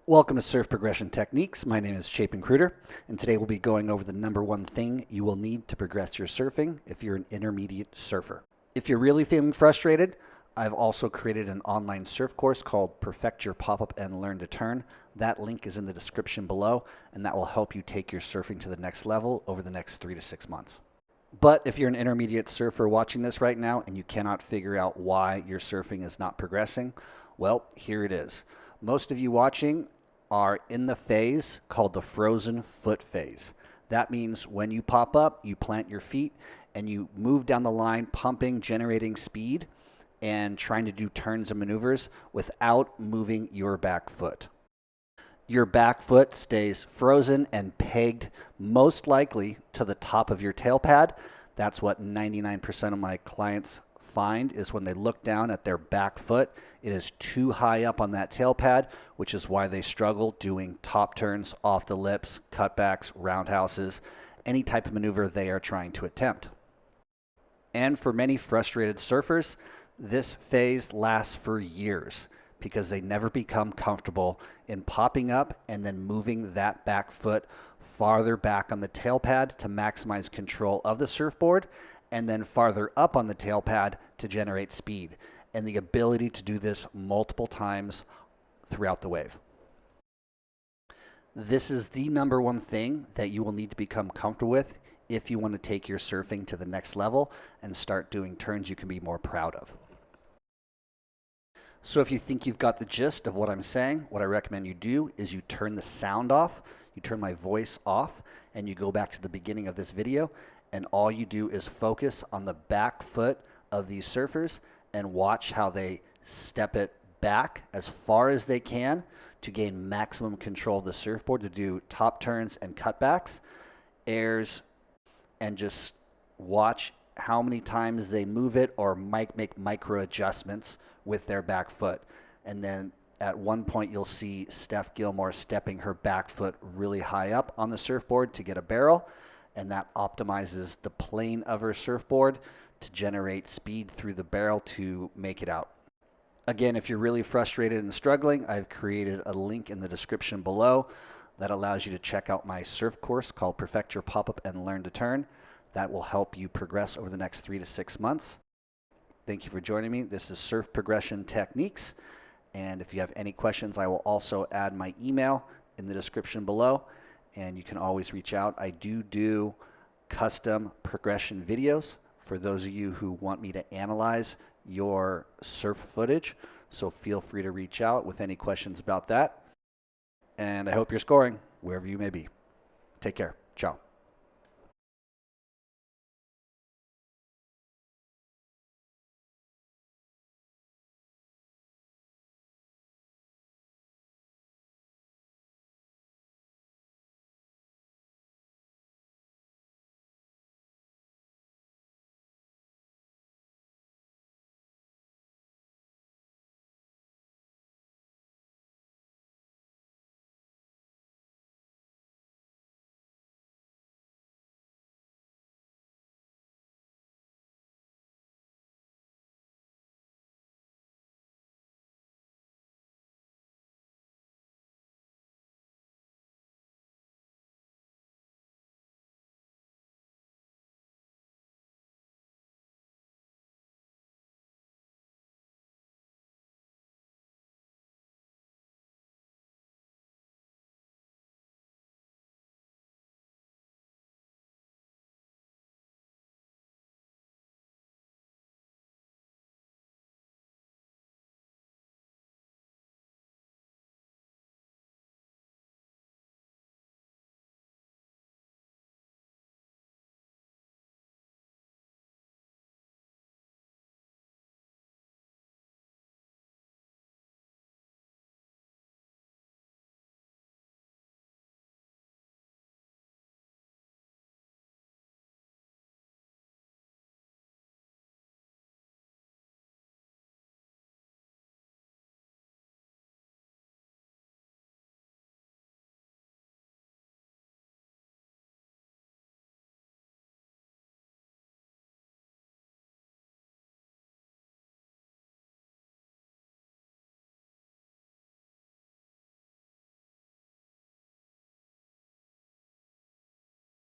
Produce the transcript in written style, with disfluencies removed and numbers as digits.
Welcome to Surf Progression Techniques. My name is Chapin Kruder, and today we'll be going over the number one thing you will need to progress your surfing if you're an intermediate surfer. If you're really feeling frustrated, I've also created an online surf course called Perfect Your Pop-Up and Learn to Turn. That link is in the description below, and that will help you take your surfing to the next level over the next 3 to 6 months. But if you're an intermediate surfer watching this right now and you cannot figure out why your surfing is not progressing, well, here it is. Most of you watching are in the phase called the frozen foot phase. That means when you pop up, you plant your feet and you move down the line, pumping, generating speed, and trying to do turns and maneuvers without moving your back foot. Your back foot stays frozen and pegged most likely to the top of your tail pad. That's what 99% of my clients find is when they look down at their back foot, it is too high up on that tail pad, which is why they struggle doing top turns, off the lips, cutbacks, roundhouses, any type of maneuver they are trying to attempt. And for many frustrated surfers, this phase lasts for years because they never become comfortable in popping up and then moving that back foot farther back on the tail pad to maximize control of the surfboard, and then farther up on the tail pad to generate speed and the ability to do this multiple times throughout the wave. This is the number one thing that you will need to become comfortable with if you want to take your surfing to the next level and start doing turns you can be more proud of. So if you think you've got the gist of what I'm saying, what I recommend you do is you turn the sound off, you turn my voice off, and you go back to the beginning of this video, and all you do is focus on the back foot of these surfers and watch how they step it back as far as they can to gain maximum control of the surfboard to do top turns and cutbacks, airs, and just watch how many times they move it or might make micro adjustments with their back foot. And then at one point you'll see Steph Gilmore stepping her back foot really high up on the surfboard to get a barrel, and that optimizes the plane of her surfboard to generate speed through the barrel to make it out. Again, if you're really frustrated and struggling, I've created a link in the description below that allows you to check out my surf course called Perfect Your Pop-Up and Learn to Turn. That will help you progress over the next 3 to 6 months. Thank you for joining me. This is Surf Progression Techniques. And if you have any questions, I will also add my email in the description below. And you can always reach out. I do custom progression videos for those of you who want me to analyze your surf footage. So feel free to reach out with any questions about that. And I hope you're scoring wherever you may be. Take care. Ciao.